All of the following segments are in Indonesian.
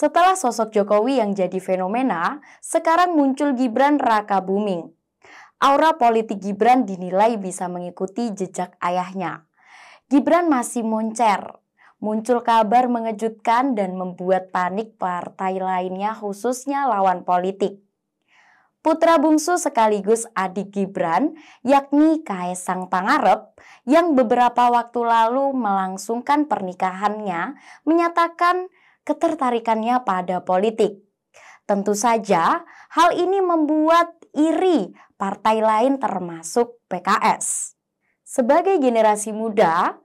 Setelah sosok Jokowi yang jadi fenomena, sekarang muncul Gibran Rakabuming. Aura politik Gibran dinilai bisa mengikuti jejak ayahnya. Gibran masih moncer. Muncul kabar mengejutkan dan membuat panik partai lainnya, khususnya lawan politik. Putra bungsu sekaligus adik Gibran, yakni Kaesang Pangarep, yang beberapa waktu lalu melangsungkan pernikahannya, menyatakan ketertarikannya pada politik. Tentu saja, hal ini membuat iri partai lain termasuk PKS. Sebagai generasi muda,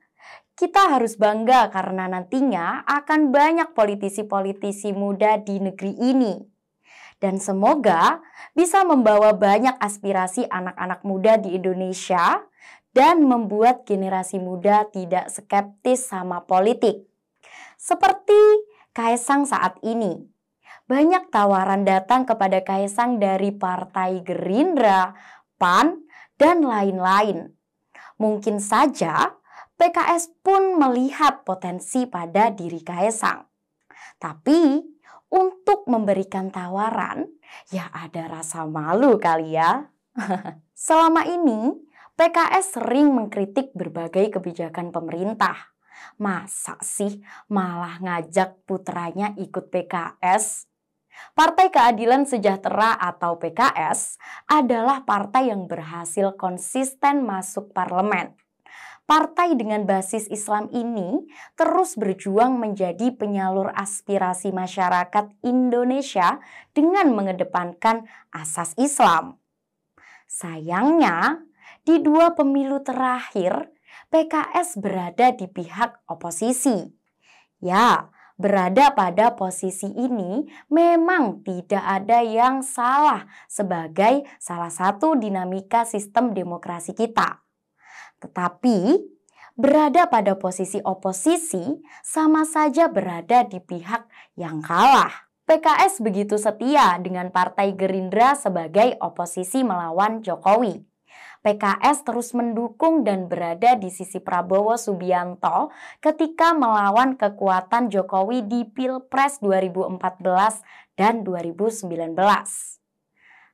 kita harus bangga karena nantinya akan banyak politisi-politisi muda di negeri ini. Dan semoga bisa membawa banyak aspirasi anak-anak muda di Indonesia dan membuat generasi muda tidak skeptis sama politik. Seperti Kaesang saat ini. Banyak tawaran datang kepada Kaesang dari Partai Gerindra, PAN, dan lain-lain. Mungkin saja PKS pun melihat potensi pada diri Kaesang. Tapi untuk memberikan tawaran, ya ada rasa malu kali ya. Selama ini, PKS sering mengkritik berbagai kebijakan pemerintah. Masa sih malah ngajak putranya ikut PKS? Partai Keadilan Sejahtera atau PKS adalah partai yang berhasil konsisten masuk parlemen. Partai dengan basis Islam ini terus berjuang menjadi penyalur aspirasi masyarakat Indonesia dengan mengedepankan asas Islam. Sayangnya, di 2 pemilu terakhir, PKS berada di pihak oposisi. Ya, berada pada posisi ini memang tidak ada yang salah sebagai salah satu dinamika sistem demokrasi kita. Tetapi, berada pada posisi oposisi sama saja berada di pihak yang kalah. PKS begitu setia dengan Partai Gerindra sebagai oposisi melawan Jokowi. PKS terus mendukung dan berada di sisi Prabowo Subianto ketika melawan kekuatan Jokowi di Pilpres 2014 dan 2019.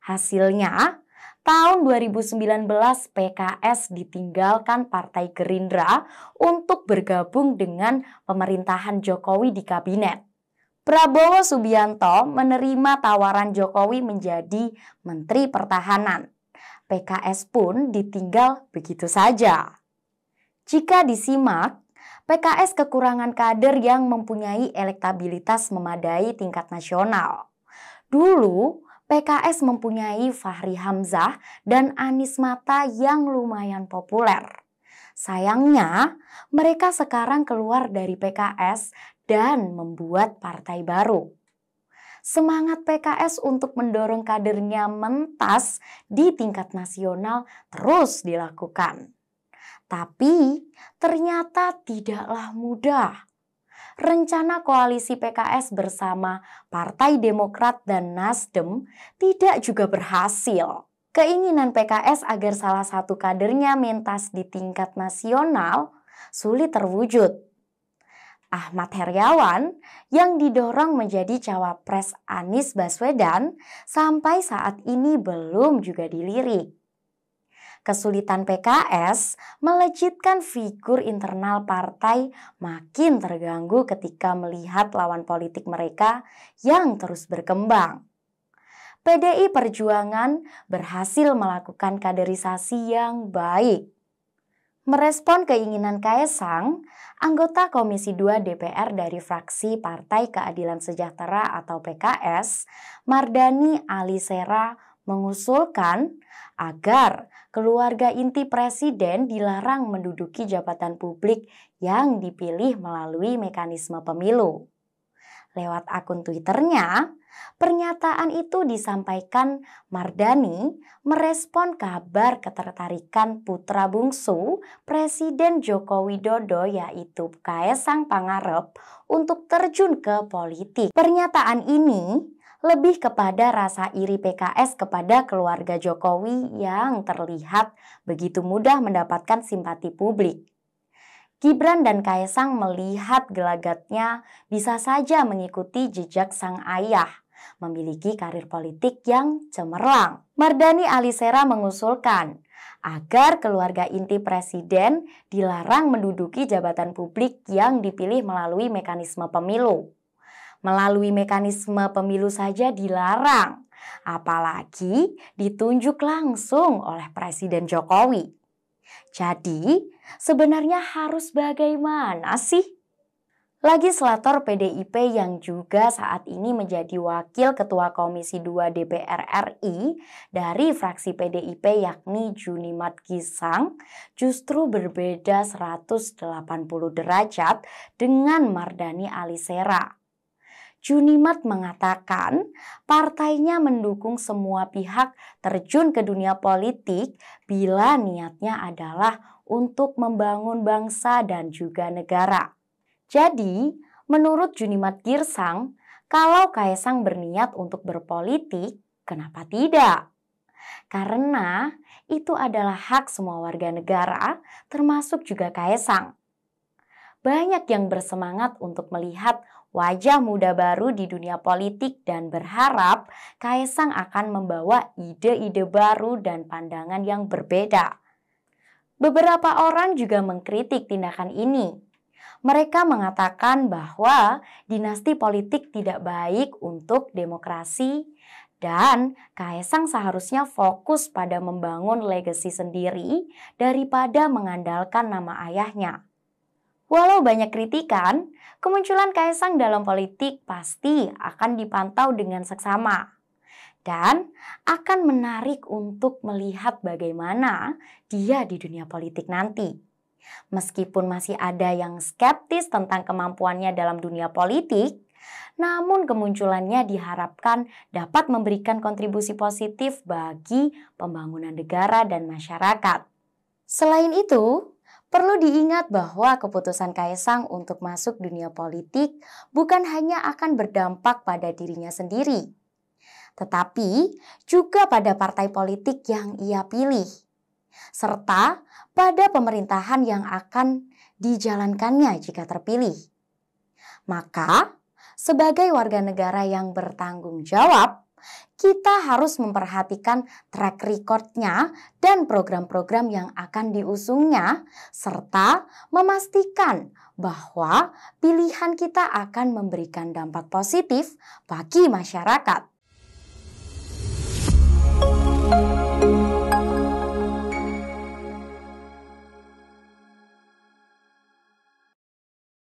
Hasilnya, tahun 2019 PKS ditinggalkan Partai Gerindra untuk bergabung dengan pemerintahan Jokowi di kabinet. Prabowo Subianto menerima tawaran Jokowi menjadi Menteri Pertahanan. PKS pun ditinggal begitu saja. Jika disimak, PKS kekurangan kader yang mempunyai elektabilitas memadai tingkat nasional. Dulu, PKS mempunyai Fahri Hamzah dan Anies Mata yang lumayan populer. Sayangnya, mereka sekarang keluar dari PKS dan membuat partai baru. Semangat PKS untuk mendorong kadernya mentas di tingkat nasional terus dilakukan. Tapi ternyata tidaklah mudah. Rencana koalisi PKS bersama Partai Demokrat dan Nasdem tidak juga berhasil. Keinginan PKS agar salah satu kadernya mentas di tingkat nasional sulit terwujud. Ahmad Heriawan yang didorong menjadi cawapres Anies Baswedan sampai saat ini belum juga dilirik. Kesulitan PKS melejitkan figur internal partai makin terganggu ketika melihat lawan politik mereka yang terus berkembang. PDI Perjuangan berhasil melakukan kaderisasi yang baik. Merespon keinginan Kaesang, anggota Komisi 2 DPR dari fraksi Partai Keadilan Sejahtera atau PKS, Mardani Alisera mengusulkan agar keluarga inti presiden dilarang menduduki jabatan publik yang dipilih melalui mekanisme pemilu. Lewat akun Twitternya, pernyataan itu disampaikan Mardani merespon kabar ketertarikan putra bungsu Presiden Joko Widodo yaitu Kaesang Pangarep untuk terjun ke politik. Pernyataan ini lebih kepada rasa iri PKS kepada keluarga Jokowi yang terlihat begitu mudah mendapatkan simpati publik. Gibran dan Kaesang melihat gelagatnya bisa saja mengikuti jejak sang ayah, memiliki karir politik yang cemerlang. Mardhani Alisera mengusulkan agar keluarga inti presiden dilarang menduduki jabatan publik yang dipilih melalui mekanisme pemilu. Melalui mekanisme pemilu saja dilarang, apalagi ditunjuk langsung oleh Presiden Jokowi. Jadi, sebenarnya harus bagaimana sih? Legislator PDIP yang juga saat ini menjadi Wakil Ketua Komisi 2 DPR RI dari fraksi PDIP yakni Junimat Girsang justru berbeda 180 derajat dengan Mardhani Alisera. Junimat mengatakan partainya mendukung semua pihak terjun ke dunia politik bila niatnya adalah untuk membangun bangsa dan juga negara. Jadi, menurut Junimat Girsang, kalau Kaesang berniat untuk berpolitik, kenapa tidak? Karena itu adalah hak semua warga negara, termasuk juga Kaesang. Banyak yang bersemangat untuk melihat wajah muda baru di dunia politik dan berharap Kaesang akan membawa ide-ide baru dan pandangan yang berbeda. Beberapa orang juga mengkritik tindakan ini. Mereka mengatakan bahwa dinasti politik tidak baik untuk demokrasi dan Kaesang seharusnya fokus pada membangun legasi sendiri daripada mengandalkan nama ayahnya. Walau banyak kritikan, kemunculan Kaesang dalam politik pasti akan dipantau dengan seksama dan akan menarik untuk melihat bagaimana dia di dunia politik nanti. Meskipun masih ada yang skeptis tentang kemampuannya dalam dunia politik, namun kemunculannya diharapkan dapat memberikan kontribusi positif bagi pembangunan negara dan masyarakat. Selain itu, perlu diingat bahwa keputusan Kaesang untuk masuk dunia politik bukan hanya akan berdampak pada dirinya sendiri, tetapi juga pada partai politik yang ia pilih, serta pada pemerintahan yang akan dijalankannya jika terpilih. Maka, sebagai warga negara yang bertanggung jawab, kita harus memperhatikan track record-nya dan program-program yang akan diusungnya, serta memastikan bahwa pilihan kita akan memberikan dampak positif bagi masyarakat.